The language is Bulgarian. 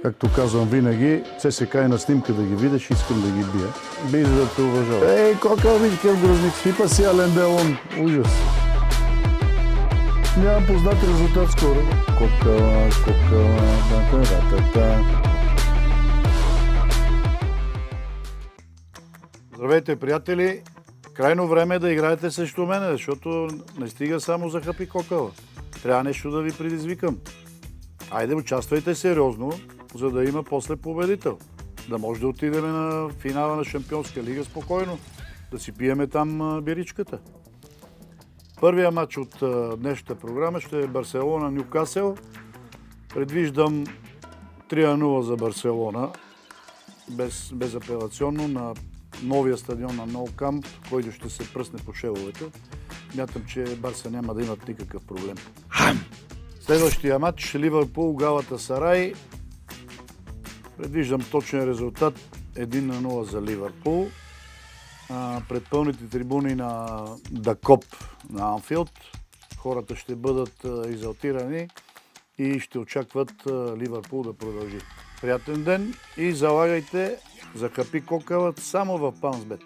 Както казвам винаги, ЦСКА е на снимка да ги видиш, искам да ги бия. Би за да те уважава. Ей, кока, виж какъв грозник, свипа си Ален Делон. Ужас. Нямам познат резултат скоро. Кокала, та-та-та-та. Здравейте, приятели! Крайно време е да играете срещу мене, защото не стига само за хъпи кокала. Трябва нещо да ви предизвикам. Айде, участвайте сериозно, за да има после победител. Да може да отидем на финала на Шампионска лига спокойно, да си пиеме там биричката. Първия матч от днешната програма ще е Барселона-Нюкасел. Предвиждам 3-0 за Барселона, безапелационно на новия стадион на Nou Camp, който ще се пръсне по шевовете. Мятам, че Барса няма да имат никакъв проблем. Следващия матч Ливърпул Галатасарай. Предвиждам точен резултат 1-0 за Ливърпул. Пред пълните трибуни на Дакоп на Анфилд хората ще бъдат екзалтирани и ще очакват Ливърпул да продължи. Приятен ден и залагайте за хапи кокалът само в Паунсбет.